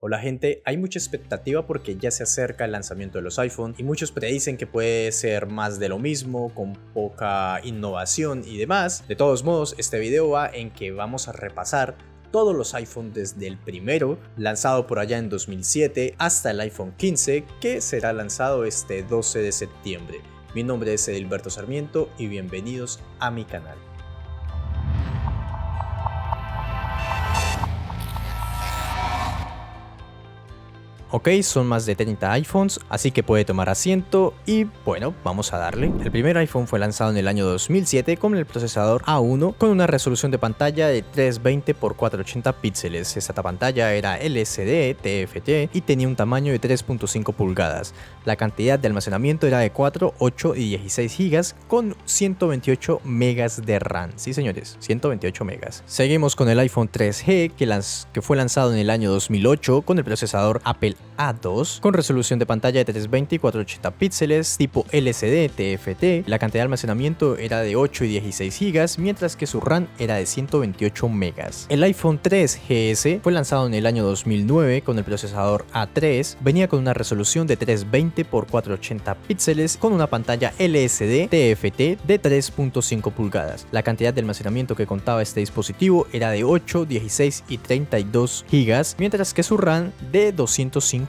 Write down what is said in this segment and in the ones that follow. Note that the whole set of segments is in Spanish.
Hola gente, hay mucha expectativa porque ya se acerca el lanzamiento de los iPhone y muchos predicen que puede ser más de lo mismo, con poca innovación y demás. De todos modos, este video va en que vamos a repasar todos los iPhone desde el primero, lanzado por allá en 2007, hasta el iPhone 15, que será lanzado este 12 de septiembre. Mi nombre es Edilberto Sarmiento y bienvenidos a mi canal. Ok, son más de 30 iPhones, así que puede tomar asiento y bueno, vamos a darle. El primer iPhone fue lanzado en el año 2007 con el procesador A1 con una resolución de pantalla de 320 x 480 píxeles. Esta pantalla era LCD, TFT y tenía un tamaño de 3.5 pulgadas. La cantidad de almacenamiento era de 4, 8 y 16 GB con 128 MB de RAM. Sí señores, 128 MB. Seguimos con el iPhone 3G que fue lanzado en el año 2008 con el procesador Apple A2 con resolución de pantalla de 320 y 480 píxeles tipo LCD TFT. La cantidad de almacenamiento era de 8 y 16 GB, mientras que su RAM era de 128 MB. El iPhone 3GS fue lanzado en el año 2009 con el procesador A3, venía con una resolución de 320 x 480 píxeles con una pantalla LCD TFT de 3.5 pulgadas. La cantidad de almacenamiento que contaba este dispositivo era de 8, 16 y 32 GB, mientras que su RAM de 256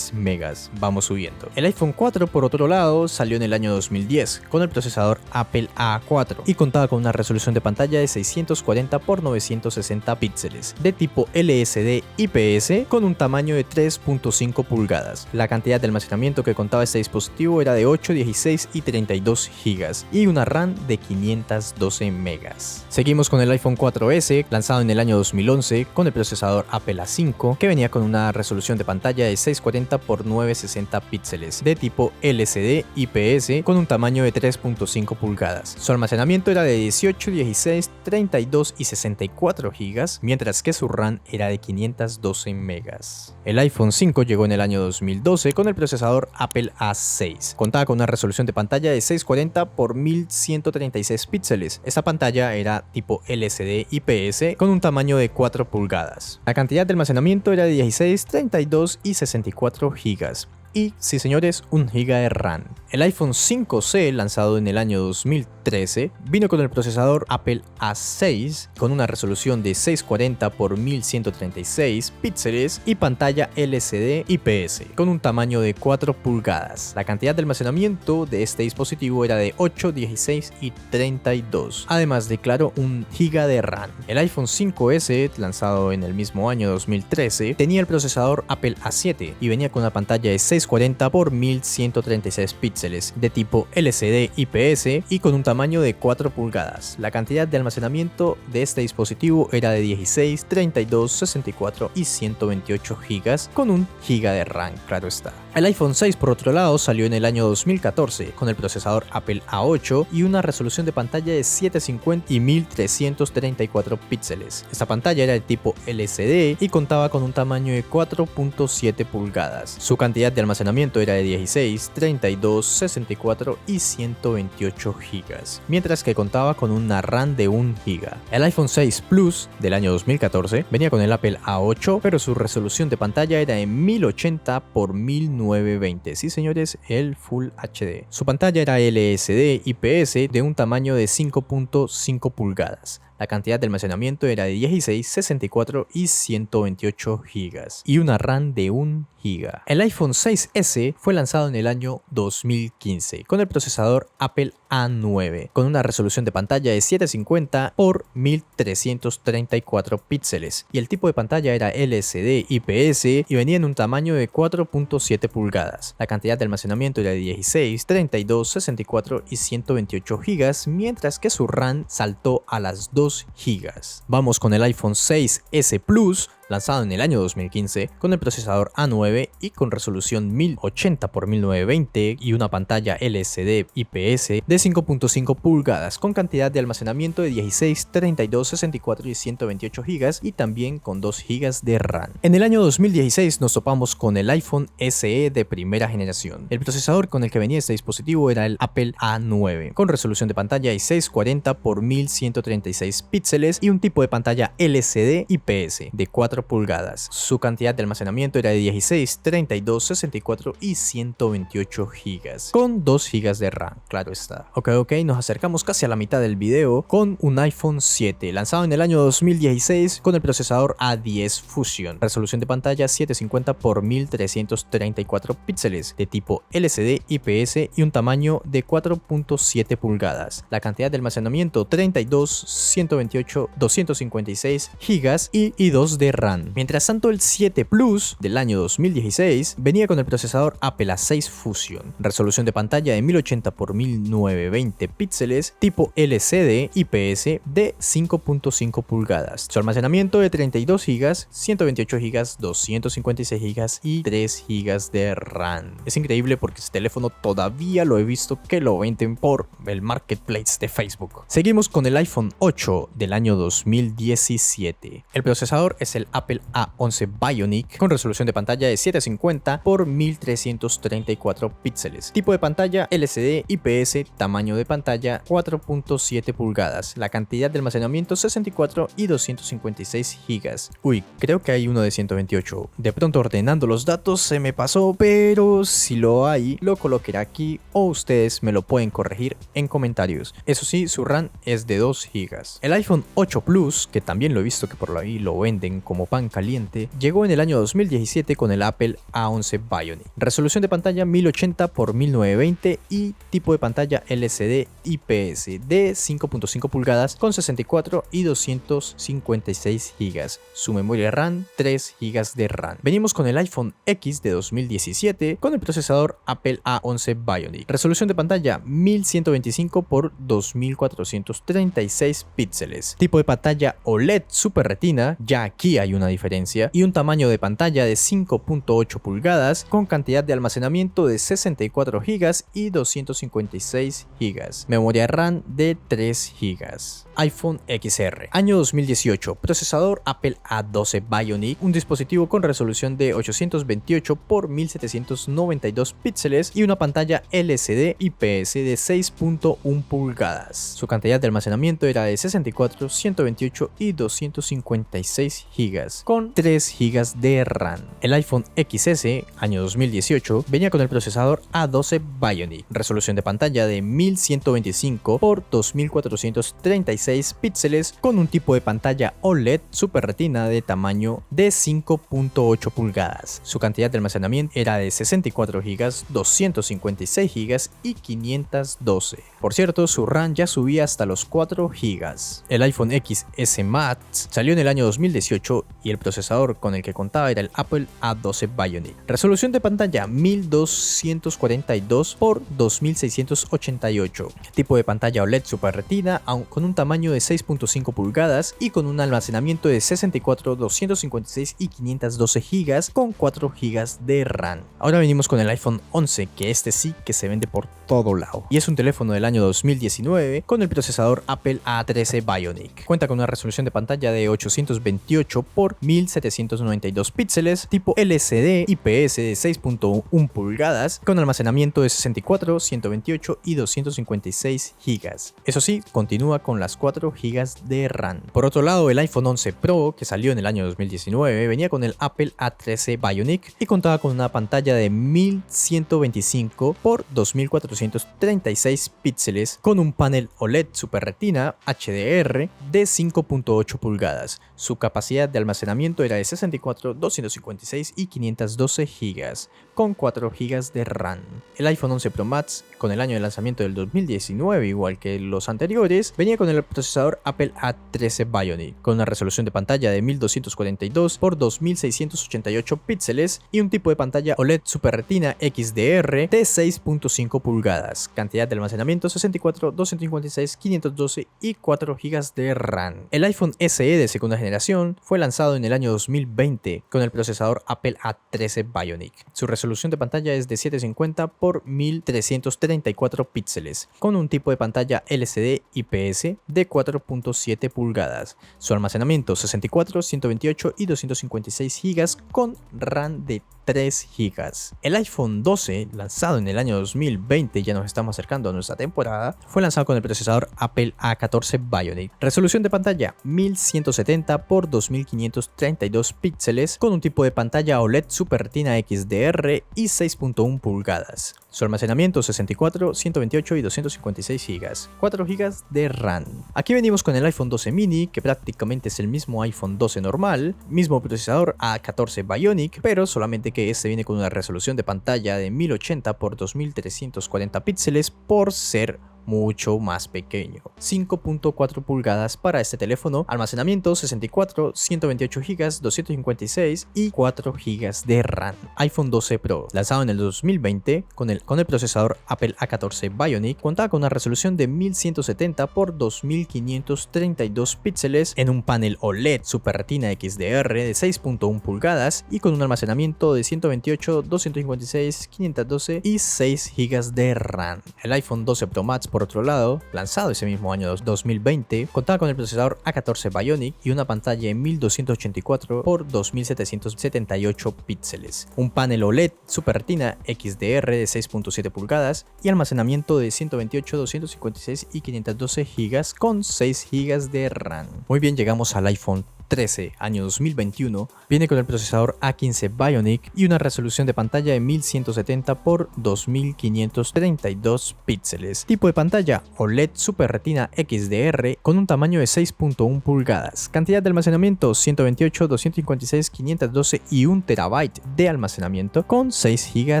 megas. Vamos subiendo. El iPhone 4 por otro lado salió en el año 2010 con el procesador Apple A4 y contaba con una resolución de pantalla de 640 x 960 píxeles de tipo LCD IPS con un tamaño de 3.5 pulgadas. La cantidad de almacenamiento que contaba este dispositivo era de 8, 16 y 32 GB y una RAM de 512 megas. Seguimos con el iPhone 4S lanzado en el año 2011 con el procesador Apple A5 que venía con una resolución de pantalla de 640 x 960 píxeles de tipo LCD IPS con un tamaño de 3.5 pulgadas. Su almacenamiento era de 18, 16, 32 y 64 GB, mientras que su RAM era de 512 megas. El iPhone 5 llegó en el año 2012 con el procesador Apple A6. Contaba con una resolución de pantalla de 640 x 1136 píxeles. Esta pantalla era tipo LCD IPS con un tamaño de 4 pulgadas. La cantidad de almacenamiento era de 16, 32 y 64 GB. Y, sí señores, 1 GB de RAM. El iPhone 5C, lanzado en el año 2013, vino con el procesador Apple A6 con una resolución de 640 x 1136 píxeles y pantalla LCD IPS con un tamaño de 4 pulgadas. La cantidad de almacenamiento de este dispositivo era de 8, 16 y 32. Además de, claro, 1 GB de RAM. El iPhone 5S, lanzado en el mismo año 2013, tenía el procesador Apple A7 y venía con una pantalla de 640 x 1136 píxeles de tipo LCD IPS y con un tamaño de 4 pulgadas. La cantidad de almacenamiento de este dispositivo era de 16, 32, 64 y 128 GB con 1 GB de RAM, claro está. El iPhone 6 por otro lado salió en el año 2014 con el procesador Apple A8 y una resolución de pantalla de 750 y 1334 píxeles. Esta pantalla era de tipo LCD y contaba con un tamaño de 4.7 pulgadas. Su cantidad de almacenamiento era de 16, 32, 64 y 128 GB, mientras que contaba con una RAM de 1 GB. El iPhone 6 Plus del año 2014 venía con el Apple A8, pero su resolución de pantalla era de 1080 x 1920. Sí señores, el Full HD. Su pantalla era LCD IPS de un tamaño de 5.5 pulgadas. La cantidad de almacenamiento era de 16, 64 y 128 GB y una RAM de 1 GB. El iPhone 6S fue lanzado en el año 2015 con el procesador Apple A9 con una resolución de pantalla de 750 x 1334 píxeles y el tipo de pantalla era LCD IPS y venía en un tamaño de 4.7 pulgadas. La cantidad de almacenamiento era de 16, 32, 64 y 128 GB, mientras que su RAM saltó a las 2 GB. Vamos con el iPhone 6S Plus, lanzado en el año 2015 con el procesador A9 y con resolución 1080 x 1920 y una pantalla LCD IPS de 5.5 pulgadas con cantidad de almacenamiento de 16, 32, 64 y 128 GB y también con 2 GB de RAM. En el año 2016 nos topamos con el iPhone SE de primera generación. El procesador con el que venía este dispositivo era el Apple A9 con resolución de pantalla de 640 x 1136 píxeles y un tipo de pantalla LCD IPS de 4 4 pulgadas. Su cantidad de almacenamiento era de 16, 32, 64 y 128 GB, con 2 GB de RAM, claro está. Ok, nos acercamos casi a la mitad del video con un iPhone 7, lanzado en el año 2016 con el procesador A10 Fusion, resolución de pantalla 750 x 1334 píxeles, de tipo LCD IPS y un tamaño de 4.7 pulgadas. La cantidad de almacenamiento 32, 128, 256 GB y 2 de RAM. Mientras tanto, el 7 Plus del año 2016 venía con el procesador Apple A6 Fusion, resolución de pantalla de 1080 x 1920 píxeles, tipo LCD IPS de 5.5 pulgadas. Su almacenamiento de 32 GB, 128 GB, 256 GB y 3 GB de RAM. Es increíble porque este teléfono todavía lo he visto que lo venden por el marketplace de Facebook. Seguimos con el iPhone 8 del año 2017. El procesador es el Apple A11 Bionic con resolución de pantalla de 750 x 1334 píxeles. Tipo de pantalla LCD IPS, tamaño de pantalla 4.7 pulgadas. La cantidad de almacenamiento 64 y 256 GB. Uy, creo que hay uno de 128. De pronto ordenando los datos se me pasó, pero si lo hay, lo colocaré aquí o ustedes me lo pueden corregir en comentarios. Eso sí, su RAM es de 2 GB. El iPhone 8 Plus, que también lo he visto que por ahí lo venden como pan caliente, llegó en el año 2017 con el Apple A11 Bionic. Resolución de pantalla 1080 x 1920 y tipo de pantalla LCD IPS de 5.5 pulgadas con 64 y 256 GB. Su memoria RAM 3 GB de RAM. Venimos con el iPhone X de 2017 con el procesador Apple A11 Bionic. Resolución de pantalla 1125 x 2436 píxeles. Tipo de pantalla OLED Super Retina, ya aquí hay una diferencia, y un tamaño de pantalla de 5.8 pulgadas con cantidad de almacenamiento de 64 GB y 256 GB. Memoria RAM de 3 GB. iPhone XR. Año 2018. Procesador Apple A12 Bionic, un dispositivo con resolución de 828 x 1792 píxeles y una pantalla LCD IPS de 6.1 pulgadas. Su cantidad de almacenamiento era de 64, 128 y 256 GB, con 3 GB de RAM. El iPhone XS, año 2018, venía con el procesador A12 Bionic, resolución de pantalla de 1125 x 2436 píxeles, con un tipo de pantalla OLED Super Retina de tamaño de 5.8 pulgadas. Su cantidad de almacenamiento era de 64 GB, 256 GB y 512. Por cierto, su RAM ya subía hasta los 4 GB. El iPhone XS Max salió en el año 2018 y el procesador con el que contaba era el Apple A12 Bionic. Resolución de pantalla 1242 x 2688. Tipo de pantalla OLED Super Retina con un tamaño de 6.5 pulgadas y con un almacenamiento de 64, 256 y 512 GB con 4 GB de RAM. Ahora venimos con el iPhone 11, que este sí que se vende por todo lado. Y es un teléfono del año 2019 con el procesador Apple A13 Bionic. Cuenta con una resolución de pantalla de 828 x 1792 píxeles, tipo LCD IPS de 6.1 pulgadas, con almacenamiento de 64, 128 y 256 GB. Eso sí, continúa con las 4 GB de RAM. Por otro lado, el iPhone 11 Pro, que salió en el año 2019, venía con el Apple A13 Bionic y contaba con una pantalla de 1125 x 2436 píxeles, con un panel OLED Super Retina HDR de 5.8 pulgadas. Su capacidad de almacenamiento era de 64, 256 y 512 GB, con 4 GB de RAM. El iPhone 11 Pro Max, con el año de lanzamiento del 2019, igual que los anteriores, venía con el procesador Apple A13 Bionic, con una resolución de pantalla de 1242 x 2688 píxeles y un tipo de pantalla OLED Super Retina XDR de 6.5 pulgadas. Cantidad de almacenamiento 64, 256, 512 y 4 GB de RAM. El iPhone SE de segunda generación fue lanzado en el año 2020 con el procesador Apple A13 Bionic. Su resolución de pantalla es de 750 x 1334 píxeles, con un tipo de pantalla LCD IPS de 4.7 pulgadas. Su almacenamiento 64, 128 y 256 GB con RAM de 3 GB. El iPhone 12, lanzado en el año 2020, ya nos estamos acercando a nuestra temporada, fue lanzado con el procesador Apple A14 Bionic. Resolución de pantalla 1170 x 2532 píxeles con un tipo de pantalla OLED Super Retina XDR y 6.1 pulgadas. Su almacenamiento 64, 128 y 256 GB, 4 GB de RAM. Aquí venimos con el iPhone 12 mini, que prácticamente es el mismo iPhone 12 normal, mismo procesador A14 Bionic, pero solamente que este viene con una resolución de pantalla de 1080 x 2340 píxeles por ser mucho más pequeño. 5.4 pulgadas para este teléfono, almacenamiento 64, 128 GB, 256 y 4 GB de RAM. iPhone 12 Pro, lanzado en el 2020 con el procesador Apple A14 Bionic, contaba con una resolución de 1170 x 2532 píxeles en un panel OLED Super Retina XDR de 6.1 pulgadas y con un almacenamiento de 128, 256, 512 y 6 GB de RAM. El iPhone 12 Pro Max, por otro lado, lanzado ese mismo año 2020, contaba con el procesador A14 Bionic y una pantalla de 1284 x 2778 píxeles, un panel OLED Super Retina XDR de 6.7 pulgadas y almacenamiento de 128, 256 y 512 GB con 6 GB de RAM. Muy bien, llegamos al iPhone 13, año 2021, viene con el procesador A15 Bionic y una resolución de pantalla de 1170 x 2532 píxeles. Tipo de pantalla OLED Super Retina XDR con un tamaño de 6.1 pulgadas. Cantidad de almacenamiento 128, 256, 512 y 1 TB de almacenamiento con 6 GB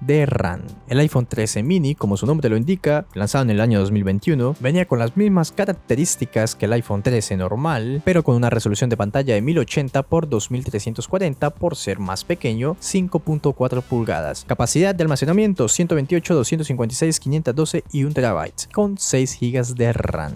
de RAM. El iPhone 13 mini, como su nombre lo indica, lanzado en el año 2021, venía con las mismas características que el iPhone 13 normal, pero con una resolución de pantalla de 1080 x 2340 por ser más pequeño, 5.4 pulgadas. Capacidad de almacenamiento 128, 256, 512 y 1 TB con 6 GB de RAM.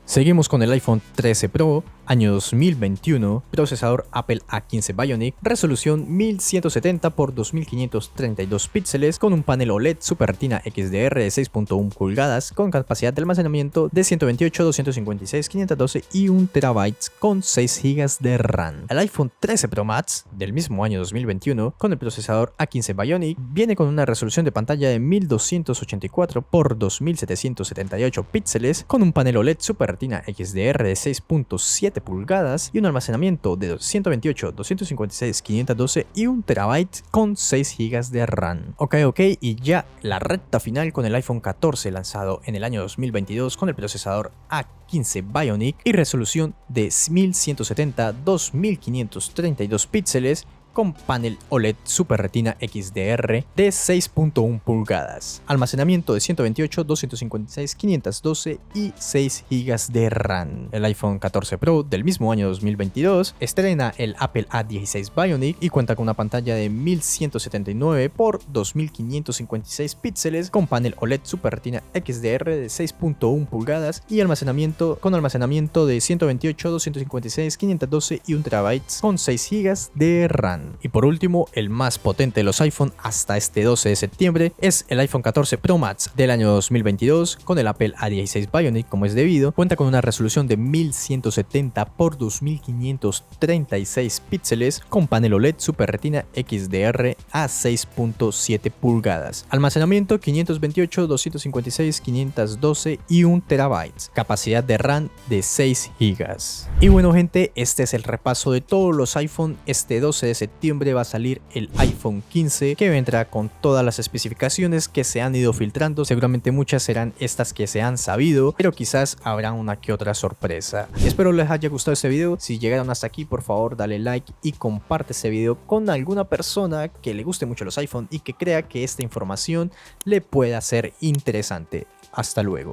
Seguimos con el iPhone 13 Pro, año 2021, procesador Apple A15 Bionic, resolución 1170 x 2532 píxeles con un panel OLED Super Retina XDR de 6.1 pulgadas con capacidad de almacenamiento de 128, 256, 512 y 1 TB con 6 GB de RAM. El iPhone 13 Pro Max del mismo año 2021 con el procesador A15 Bionic viene con una resolución de pantalla de 1284 x 2778 píxeles con un panel OLED Super Retina XDR de 6.7 pulgadas y un almacenamiento de 128, 256, 512 y 1 TB con 6 GB de RAM. Ok, y ya la recta final con el iPhone 14 lanzado en el año 2022 con el procesador A15 Bionic y resolución de 1170, 2532 píxeles con panel OLED Super Retina XDR de 6.1 pulgadas, almacenamiento de 128, 256, 512 y 6 GB de RAM. El iPhone 14 Pro del mismo año 2022 estrena el Apple A16 Bionic y cuenta con una pantalla de 1179 x 2556 píxeles con panel OLED Super Retina XDR de 6.1 pulgadas y almacenamiento de 128, 256, 512 y 1 TB con 6 GB de RAM. Y por último, el más potente de los iPhone hasta este 12 de septiembre es el iPhone 14 Pro Max del año 2022 con el Apple A16 Bionic como es debido. Cuenta con una resolución de 1170 x 2536 píxeles con panel OLED Super Retina XDR a 6.7 pulgadas. Almacenamiento 528, 256, 512 y 1 TB. Capacidad de RAM de 6 GB. Y bueno gente, este es el repaso de todos los iPhone. Este 12 de septiembre va a salir el iPhone 15 que vendrá con todas las especificaciones que se han ido filtrando. Seguramente muchas serán estas que se han sabido, pero quizás habrá una que otra sorpresa. Espero les haya gustado este video. Si llegaron hasta aquí, por favor dale like y comparte este video con alguna persona que le guste mucho los iPhone y que crea que esta información le pueda ser interesante. Hasta luego.